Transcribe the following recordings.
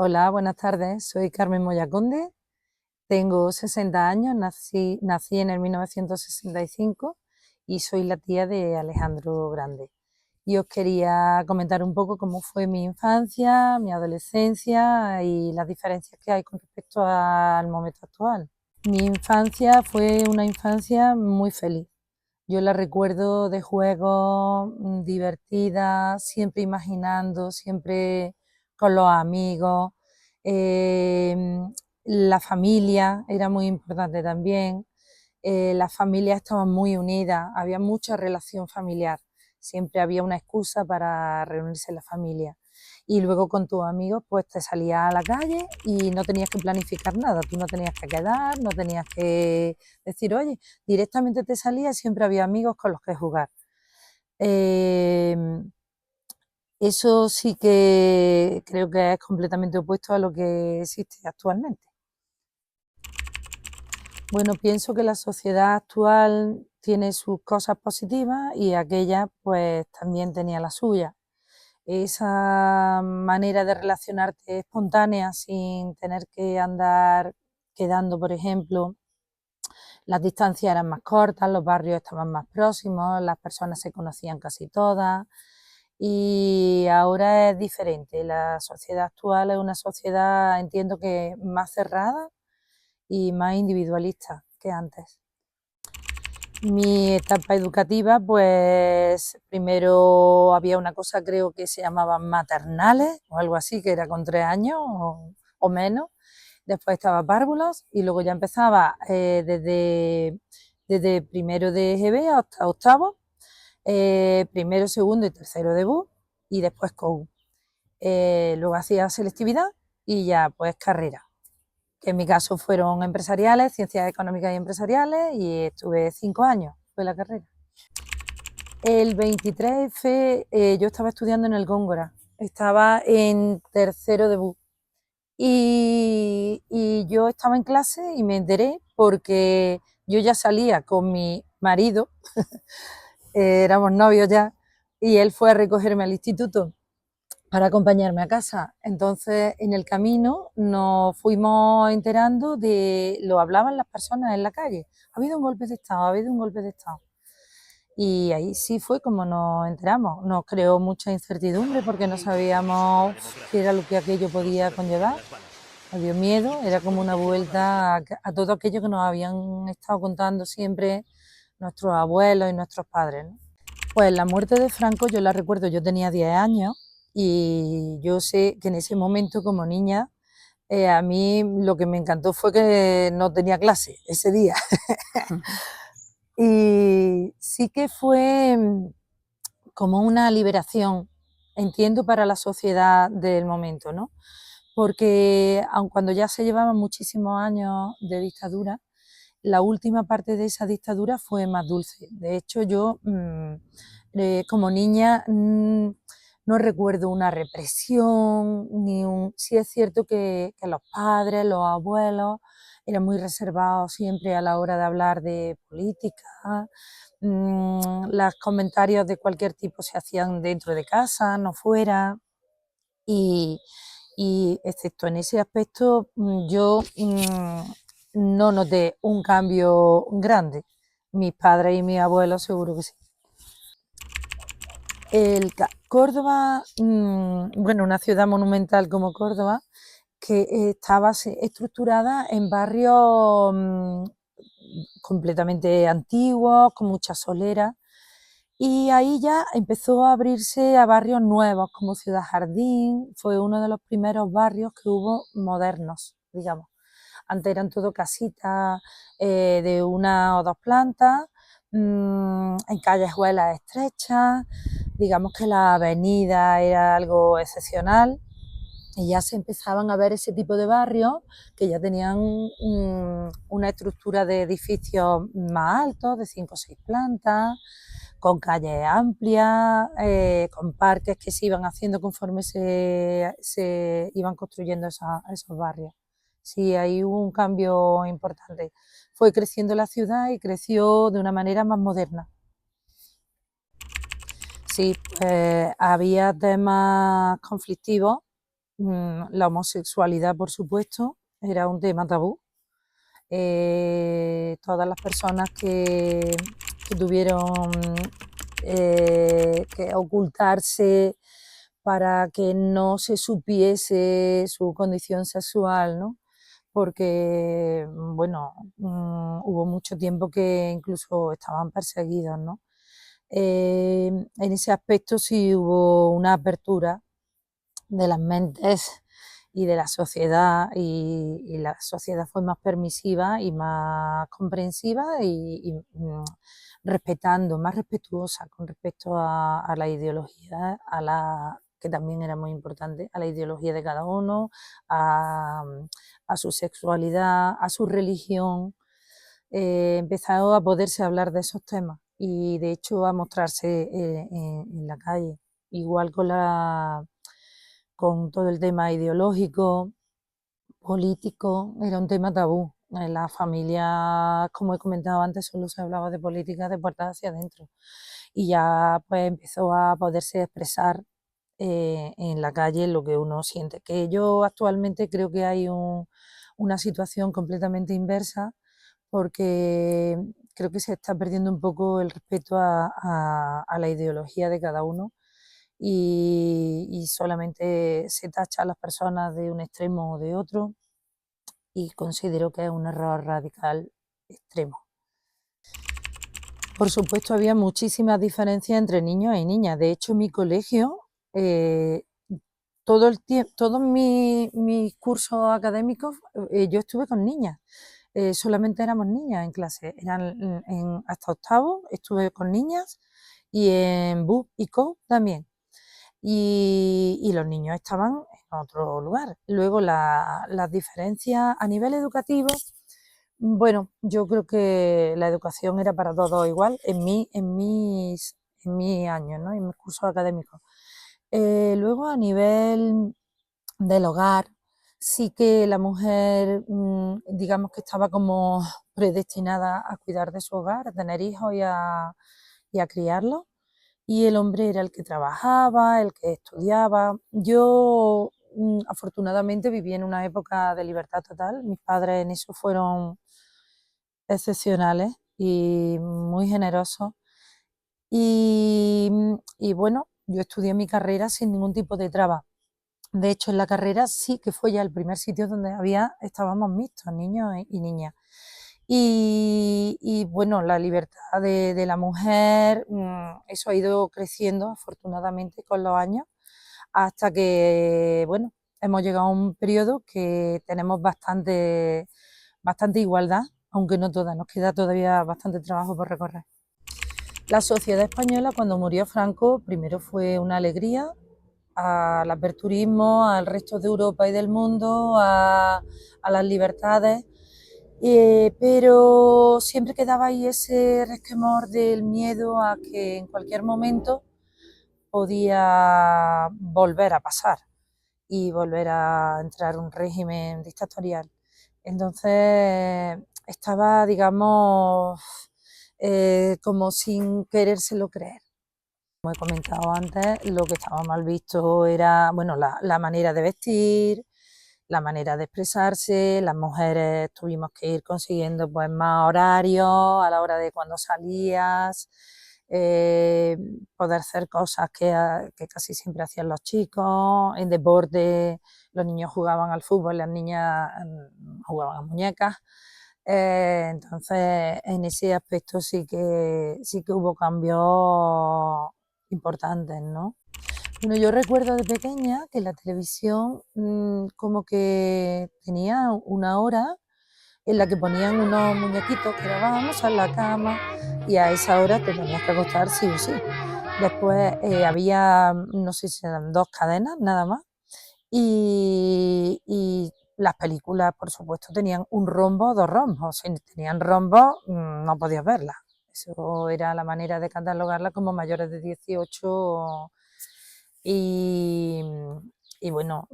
Hola, buenas tardes. Soy Carmen Moya Conde, tengo 60 años, nací en el 1965 y soy la tía de Alejandro Grande. Y os quería comentar un poco cómo fue mi infancia, mi adolescencia y las diferencias que hay con respecto al momento actual. Mi infancia fue una infancia muy feliz. Yo la recuerdo de juegos divertidas, siempre imaginando, siempre con los amigos. Em, la familia era muy importante también. Las familias estaban muy unidas, había mucha relación familiar. Siempre había una excusa para reunirse en la familia. Y luego con tus amigos, pues te salías a la calle y no tenías que planificar nada. Tú no tenías que quedar, no tenías que decir, oye, directamente te salías, siempre había amigos con los que jugar. Eh, Eso sí que creo que es completamente opuesto a lo que existe actualmente. Bueno, pienso que la sociedad actual tiene sus cosas positivas y aquella pues también tenía la suya. Esa manera de relacionarte espontánea sin tener que andar quedando, por ejemplo, las distancias eran más cortas, los barrios estaban más próximos, las personas se conocían casi todas y ahora es diferente. La sociedad actual es una sociedad, entiendo que más cerrada y más individualista que antes. Mi etapa educativa, pues primero había una cosa, creo que se llamaban maternales o algo así, que era con 3 años o menos. Después estaba párvulos y luego ya empezaba desde primero de GB hasta octavo, primero, segundo y tercero de BU y después COU. Luego hacía selectividad y ya pues carrera, que en mi caso fueron empresariales, ciencias económicas y empresariales, y estuve 5 años, fue la carrera. El 23F yo estaba estudiando en el Góngora, estaba en tercero de BU y yo estaba en clase y me enteré porque yo ya salía con mi marido, éramos novios ya, y él fue a recogerme al instituto para acompañarme a casa. Entonces, en el camino nos fuimos enterando de, lo hablaban las personas en la calle, ha habido un golpe de Estado, ha habido un golpe de Estado. Y ahí sí fue como nos enteramos. Nos creó mucha incertidumbre porque no sabíamos qué era lo que aquello podía conllevar. Nos dio miedo, era como una vuelta a todo aquello que nos habían estado contando siempre nuestros abuelos y nuestros padres, ¿no? Pues la muerte de Franco yo la recuerdo, yo tenía 10 años y yo sé que en ese momento como niña a mí lo que me encantó fue que no tenía clase ese día. Y sí que fue como una liberación, entiendo, para la sociedad del momento, ¿no? Porque aun cuando ya se llevaban muchísimos años de dictadura, la última parte de esa dictadura fue más dulce. De hecho, yo como niña no recuerdo una represión, ni un... Sí es cierto que los padres, los abuelos eran muy reservados siempre a la hora de hablar de política. Los comentarios de cualquier tipo se hacían dentro de casa, no fuera. Y, y excepto en ese aspecto, yo no noté un cambio grande. Mis padres y mis abuelos seguro que sí. Córdoba, bueno, una ciudad monumental como Córdoba, que estaba estructurada en barrios completamente antiguos, con muchas soleras, y ahí ya empezó a abrirse a barrios nuevos, como Ciudad Jardín, fue uno de los primeros barrios que hubo modernos, digamos. Antes eran todo casitas de una o dos plantas, en callejuelas estrechas, digamos que la avenida era algo excepcional y ya se empezaban a ver ese tipo de barrios que ya tenían una estructura de edificios más altos, de 5 o 6 plantas, con calles amplias, con parques que se iban haciendo conforme se iban construyendo esos barrios. Sí, ahí hubo un cambio importante. Fue creciendo la ciudad y creció de una manera más moderna. Sí, había temas conflictivos La homosexualidad, por supuesto, era un tema tabú. Todas las personas que tuvieron que ocultarse para que no se supiese su condición sexual, ¿no? Porque, bueno, hubo mucho tiempo que incluso estaban perseguidos, ¿no? En ese aspecto sí hubo una apertura de las mentes y de la sociedad, y la sociedad fue más permisiva y más comprensiva respetando, más respetuosa con respecto a la ideología, que también era muy importante, a la ideología de cada uno, a, a su sexualidad, a su religión. Empezó a poderse hablar de esos temas y de hecho a mostrarse en la calle. Igual con todo el tema ideológico, político, era un tema tabú. En la familia, como he comentado antes, solo se hablaba de política de puertas hacia adentro. Y ya pues empezó a poderse expresar en la calle lo que uno siente. Que yo actualmente creo que hay una situación completamente inversa, porque creo que se está perdiendo un poco el respeto a la ideología de cada uno, y solamente se tacha a las personas de un extremo o de otro, y considero que es un error radical extremo. Por supuesto, había muchísimas diferencias entre niños y niñas. De hecho, en mi colegio, eh, todos mis cursos académicos, yo estuve con niñas. Solamente éramos niñas en clase. Hasta octavo estuve con niñas, y en BUP y CO también. Y los niños estaban en otro lugar. Luego las diferencias a nivel educativo, bueno, yo creo que la educación era para todos igual en mis años, ¿no? En mis cursos académicos. Luego a nivel del hogar, sí que la mujer, digamos que estaba como predestinada a cuidar de su hogar, a tener hijos y a criarlos, y el hombre era el que trabajaba, el que estudiaba. Yo, afortunadamente, viví en una época de libertad total. Mis padres en eso fueron excepcionales y muy generosos. Y bueno, yo estudié mi carrera sin ningún tipo de traba. De hecho, en la carrera sí que fue ya el primer sitio donde estábamos mixtos, niños y niñas. Y bueno, la libertad de la mujer, eso ha ido creciendo afortunadamente con los años, hasta que, bueno, hemos llegado a un periodo que tenemos bastante igualdad, aunque no toda, nos queda todavía bastante trabajo por recorrer. La sociedad española, cuando murió Franco, primero fue una alegría al aperturismo, al resto de Europa y del mundo, a las libertades, pero siempre quedaba ahí ese resquemor del miedo a que en cualquier momento podía volver a pasar y volver a entrar un régimen dictatorial. Entonces estaba, digamos, como sin querérselo creer. Como he comentado antes, lo que estaba mal visto era, bueno, la manera de vestir, la manera de expresarse. Las mujeres tuvimos que ir consiguiendo pues más horarios a la hora de cuando salías, eh, poder hacer cosas que casi siempre hacían los chicos. En deporte, los niños jugaban al fútbol, las niñas jugaban a muñecas. Entonces, en ese aspecto sí que hubo cambios importantes, ¿no? Bueno, yo recuerdo de pequeña que la televisión, como que tenía una hora en la que ponían unos muñequitos que grabábamos en la cama, y a esa hora te tenías que acostar sí o sí. Después había, no sé si eran dos cadenas nada más, y las películas, por supuesto, tenían un rombo o dos rombos. Si tenían rombos, no podías verlas. Eso era la manera de catalogarlas como mayores de 18. Y, y bueno,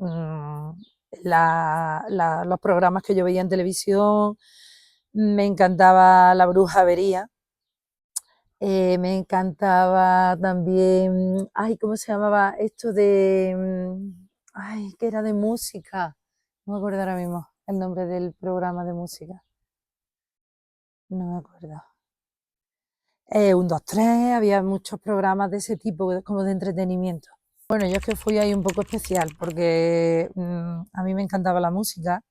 los programas que yo veía en televisión, me encantaba La Bruja Avería, me encantaba también, ay, ¿cómo se llamaba esto de, Ay, que era de música. No me acuerdo ahora mismo el nombre del programa de música. No me acuerdo. 1, 2, 3, había muchos programas de ese tipo, como de entretenimiento. Bueno, yo es que fui ahí un poco especial porque a mí me encantaba la música,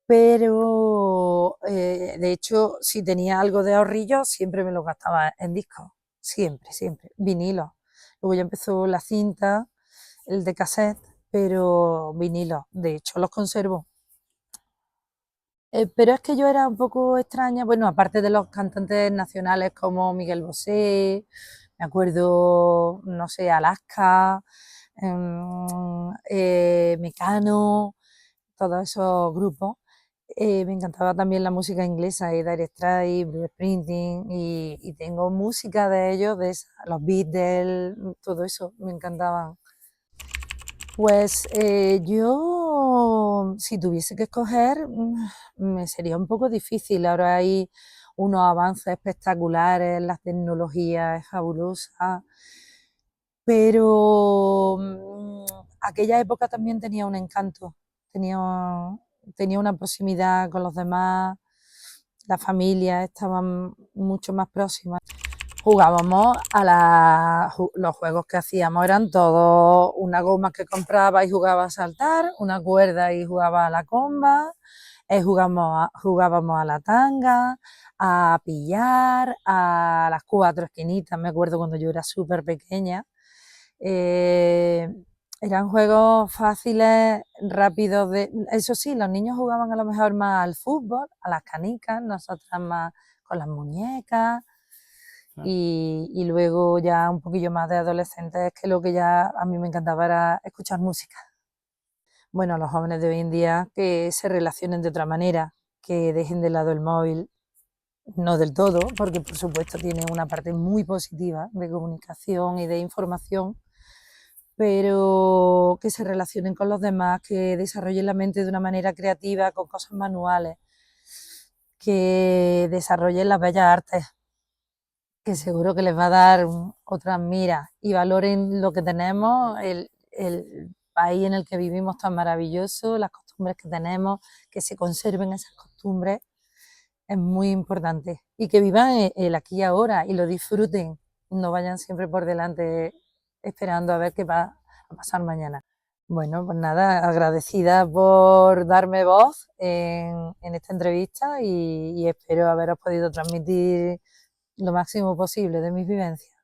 pero de hecho, si tenía algo de ahorrillo, siempre me lo gastaba en discos. Siempre, siempre. Vinilo. Luego ya empezó la cinta, el de cassette, pero vinilo. De hecho, los conservo. Pero es que yo era un poco extraña, bueno, aparte de los cantantes nacionales como Miguel Bosé, me acuerdo, no sé, Alaska, Mecano, todos esos grupos. Me encantaba también la música inglesa, Dire Straits, Bruce Springsteen, y tengo música de ellos, los Beatles, todo eso, me encantaban. Pues yo, si tuviese que escoger, me sería un poco difícil. Ahora hay unos avances espectaculares, la tecnología es fabulosa, pero aquella época también tenía un encanto, tenía, tenía una proximidad con los demás, las familias estaban mucho más próximas. Jugábamos los juegos que hacíamos eran todos una goma que compraba y jugaba a saltar, una cuerda y jugaba a la comba, jugábamos a la tanga, a pillar, a las 4 esquinitas, me acuerdo cuando yo era súper pequeña. Eh, Eran juegos fáciles, rápidos. Eso sí, los niños jugaban a lo mejor más al fútbol, a las canicas, nosotras más con las muñecas. Y luego ya un poquillo más de adolescentes, que lo que ya a mí me encantaba era escuchar música. Bueno, los jóvenes de hoy en día que se relacionen de otra manera, que dejen de lado el móvil, no del todo, porque por supuesto tiene una parte muy positiva de comunicación y de información, pero que se relacionen con los demás, que desarrollen la mente de una manera creativa, con cosas manuales, que desarrollen las bellas artes, que seguro que les va a dar otras miras, y valoren lo que tenemos, el país en el que vivimos tan maravilloso, las costumbres que tenemos, que se conserven esas costumbres, es muy importante. Y que vivan el aquí y ahora y lo disfruten, no vayan siempre por delante esperando a ver qué va a pasar mañana. Bueno, pues nada, agradecida por darme voz en esta entrevista y espero haberos podido transmitir lo máximo posible de mis vivencias.